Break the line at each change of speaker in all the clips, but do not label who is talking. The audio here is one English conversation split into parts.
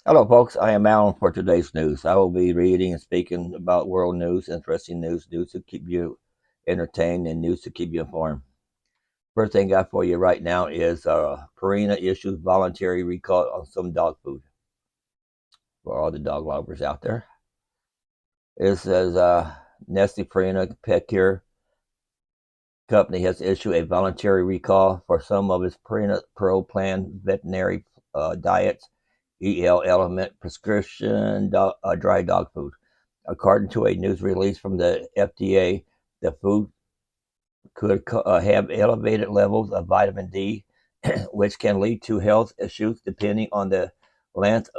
Hello, folks. I am Alan for today's news. I will be reading and speaking about world news, interesting news to keep you entertained, and news to keep you informed. First thing I got for you right now is Purina issues voluntary recall on some dog food for all the dog lovers out there. It says Nestle Purina Pet Care Company has issued a voluntary recall for some of its Purina Pro Plan veterinary diets, EL element prescription dry dog food. According to a news release from the FDA, the food could have elevated levels of vitamin D, which can lead to health issues depending on length,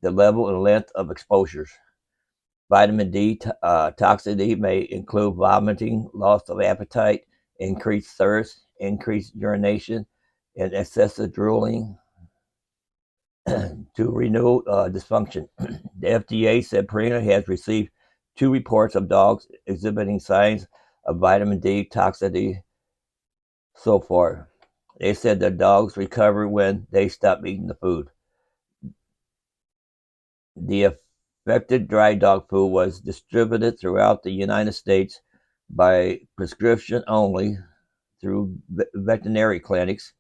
the level and length of exposures. Vitamin D toxicity may include vomiting, loss of appetite, increased thirst, increased urination, and excessive drooling to renal dysfunction. The FDA said Purina has received 2 reports of dogs exhibiting signs of vitamin D toxicity so far. They said the dogs recovered when they stopped eating the food. The affected dry dog food was distributed throughout the United States by prescription only through veterinary clinics,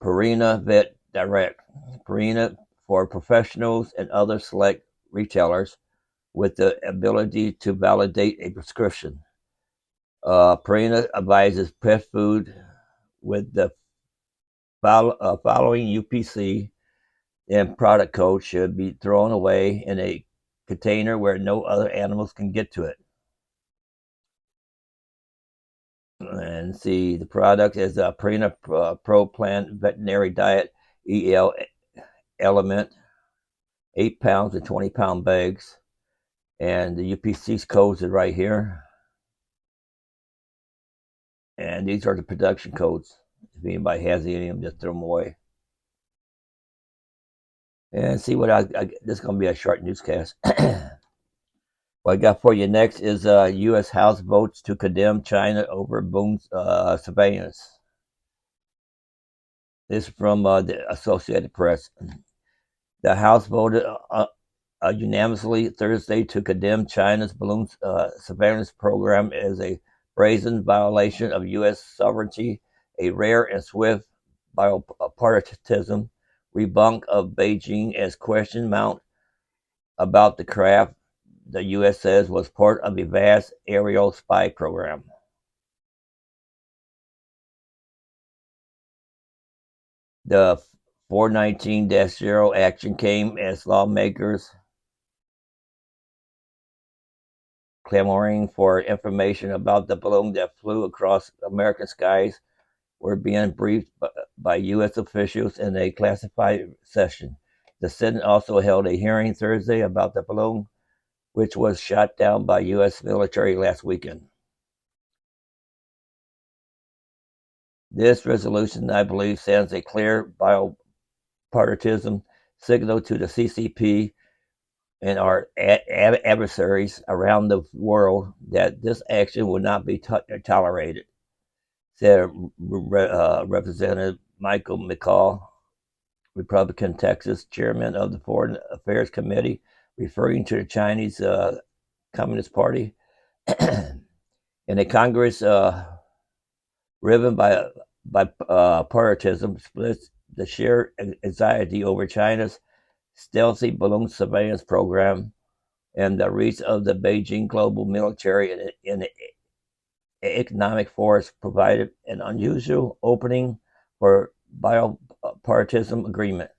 Purina Vet Direct, Purina for professionals, and other select retailers with the ability to validate a prescription. Purina advises pet food with the following UPC and product code should be thrown away in a container where no other animals can get to it. And see, the product is a Purina Pro Plan Veterinary Diet EL Element, 8 pounds and 20-pound bags. And the UPC's codes are right here. And these are the production codes. If anybody has any of them, just throw them away. And see what this is going to be a short newscast. What I got for you next is U.S. House votes to condemn China over balloon surveillance. This is from the Associated Press. The House voted unanimously Thursday to condemn China's balloon surveillance program as a brazen violation of U.S. sovereignty, a rare and swift bipartisan rebuke of Beijing as question mount about the craft the U.S. says was part of a vast aerial spy program. The 419-0 action came as lawmakers clamoring for information about the balloon that flew across American skies were being briefed by U.S. officials in a classified session. The Senate also held a hearing Thursday about the balloon, which was shot down by U.S. military last weekend. This resolution, I believe, sends a clear bipartisan signal to the CCP and our adversaries around the world that this action will not be tolerated, said Representative Michael McCall, Republican Texas chairman of the Foreign Affairs Committee, referring to the Chinese Communist Party. In a Congress riven by bipartisan splits, the shared anxiety over China's stealthy balloon surveillance program and the reach of the Beijing global military and economic force provided an unusual opening for bipartisan agreement.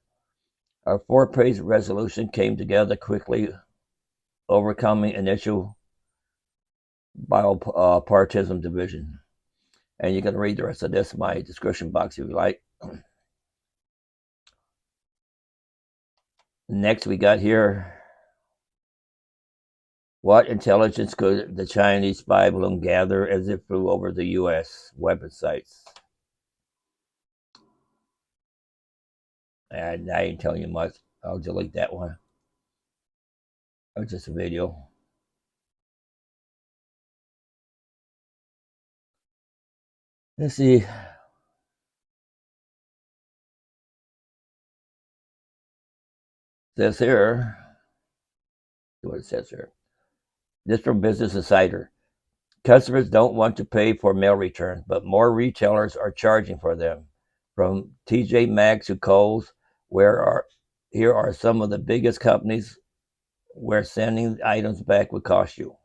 Our 4-page resolution came together quickly, overcoming initial bipartisan division. And you can read the rest of this in my description box if you like. Next, we got here, what intelligence could the Chinese spy balloon gather as it flew over the U.S. weapon sites? And I ain't telling you much. I'll delete that one. It was just a video. Let's see. Says here, what it says here. This from Business Insider. Customers don't want to pay for mail returns, but more retailers are charging for them. From TJ Maxx to Kohl's, here are some of the biggest companies where sending items back would cost you.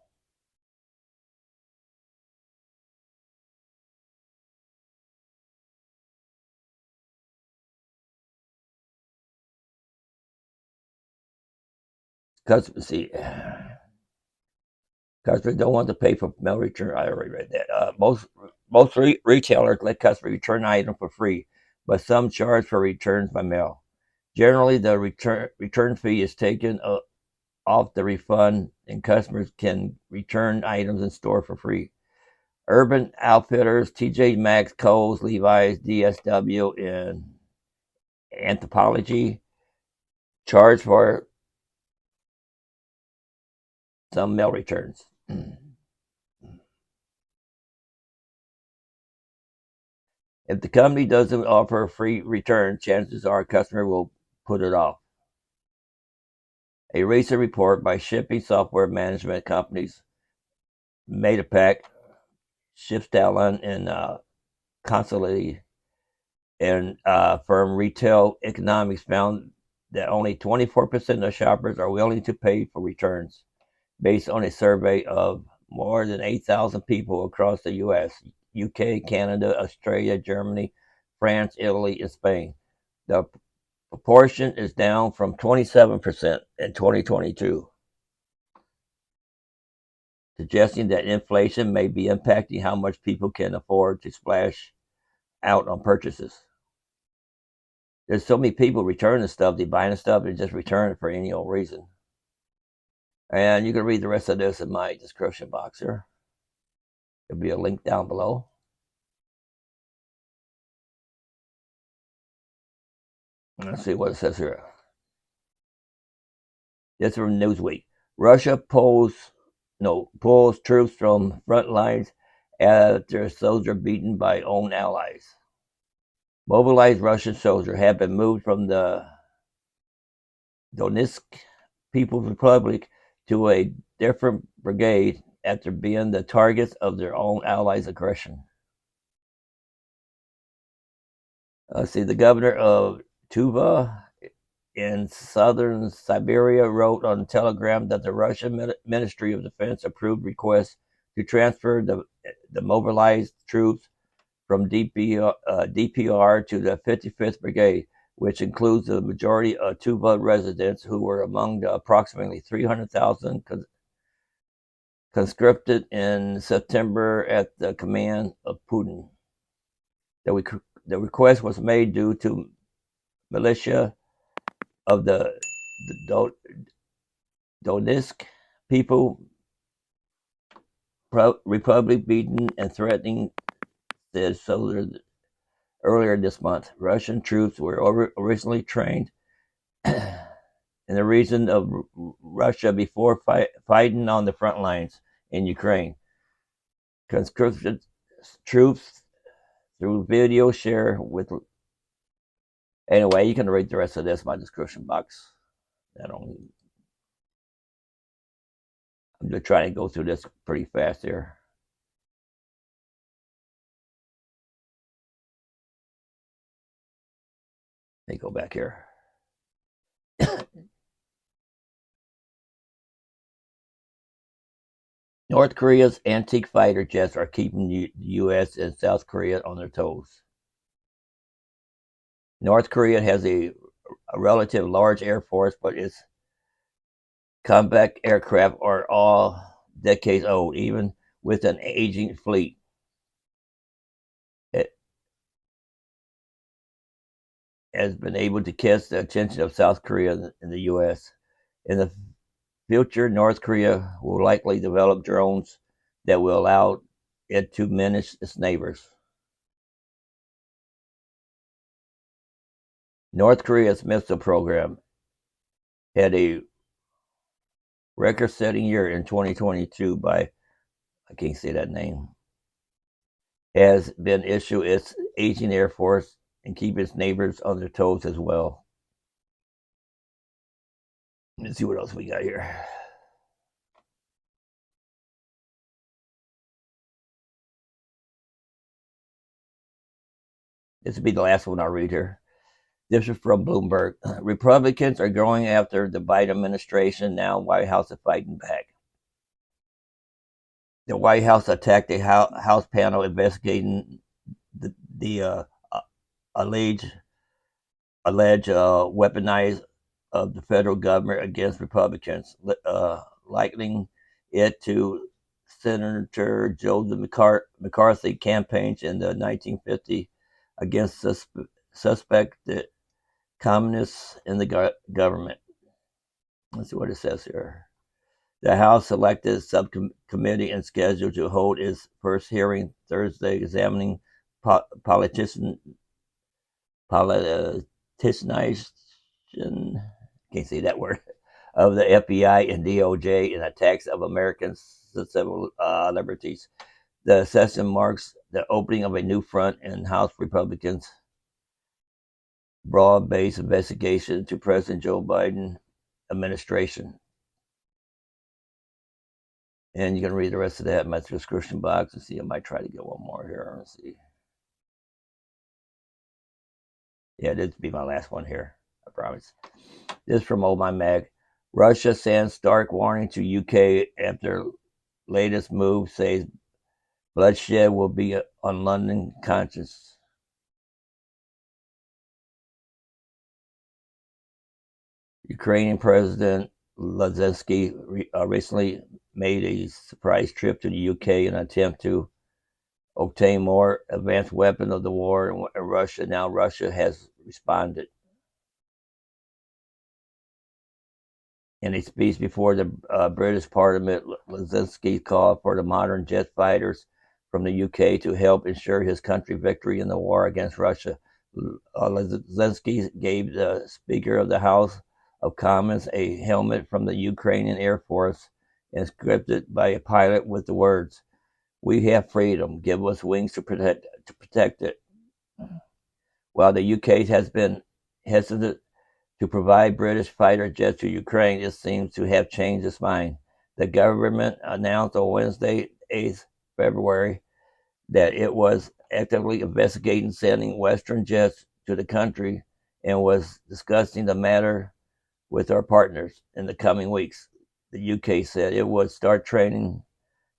Customers see. Customers don't want to pay for mail return. I already read that. Most retailers let customers return items for free, but some charge for returns by mail. Generally, the return fee is taken off the refund, and customers can return items in store for free. Urban Outfitters, TJ Maxx, Kohl's, Levi's, DSW, and Anthropology charge for some mail returns. If the company doesn't offer a free return, chances are a customer will put it off. A recent report by shipping software management companies MetaPack, Shift-Allen, and Consolidate and firm Retail Economics found that only 24% of shoppers are willing to pay for returns, based on a survey of more than 8,000 people across the U.S., UK, Canada, Australia, Germany, France, Italy, and Spain. The proportion is down from 27% in 2022, suggesting that inflation may be impacting how much people can afford to splash out on purchases. There's so many people returning stuff, they buying stuff and just return it for any old reason. And you can read the rest of this in my description box here. There'll be a link down below. Let's see what it says here. This is from Newsweek. Russia pulls troops from front lines after soldiers beaten by own allies. Mobilized Russian soldiers have been moved from the Donetsk People's Republic to a different brigade after being the targets of their own allies' aggression. See, the governor of Tuva in southern Siberia wrote on Telegram that the Russian Ministry of Defense approved requests to transfer the mobilized troops from DPR to the 55th Brigade, which includes the majority of Tuva residents who were among the approximately 300,000 conscripted in September at the command of Putin. The request was made due to militia of the Donetsk people Republic beaten and threatening the soldiers earlier this month. Russian troops were originally trained in the region of Russia before fighting on the front lines in Ukraine. Conscripted troops through video share with. Anyway, you can read the rest of this in my description box. I'm just trying to go through this pretty fast here. Let me go back here. North Korea's antique fighter jets are keeping the U.S. and South Korea on their toes. North Korea has a relative large air force, but its combat aircraft are all decades old, even with an aging fleet. It has been able to catch the attention of South Korea and the U.S. In the future, North Korea will likely develop drones that will allow it to menace its neighbors. North Korea's missile program had a record-setting year in 2022 by, I can't say that name, has been issued its aging air force and keep its neighbors on their toes as well. Let's see what else we got here. This will be the last one I'll read here. This is from Bloomberg. Republicans are going after the Biden administration. Now White House is fighting back. The White House attacked a House panel investigating the alleged weaponized of the federal government against Republicans, likening it to Senator Joseph McCarthy campaigns in the 1950s against suspected communists in the government. Let's see what it says here. The House selected subcommittee and scheduled to hold its first hearing Thursday, examining politicianization, can't say that word, of the FBI and DOJ in attacks of American civil liberties. The session marks the opening of a new front in House Republicans' broad-based investigation to President Joe Biden administration. And you can read the rest of that in my description box and see. I might try to get one more here. Let's see. Yeah, this will be my last one here. I promise. This is from Oh My Mag. Russia sends stark warning to UK after latest move, says bloodshed will be on London conscience. Ukrainian President Zelensky recently made a surprise trip to the UK in an attempt to obtain more advanced weapons of the war in Russia. Now Russia has responded. In a speech before the British Parliament, Zelensky called for the modern jet fighters from the UK to help ensure his country's victory in the war against Russia. Zelensky gave the Speaker of the House of Commons a helmet from the Ukrainian Air Force, inscribed by a pilot with the words, "We have freedom. Give us wings to protect it." While the UK has been hesitant to provide British fighter jets to Ukraine, it seems to have changed its mind. The government announced on Wednesday, 8th February, that it was actively investigating sending Western jets to the country and was discussing the matter with our partners in the coming weeks. The UK said it would start training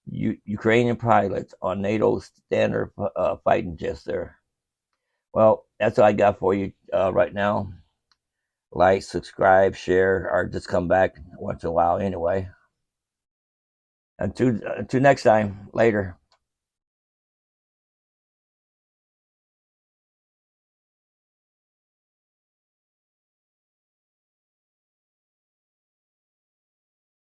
Ukrainian pilots on NATO standard fighting jets there. Well, that's all I got for you right now. Like, subscribe, share, or just come back once in a while anyway. Until next time, later.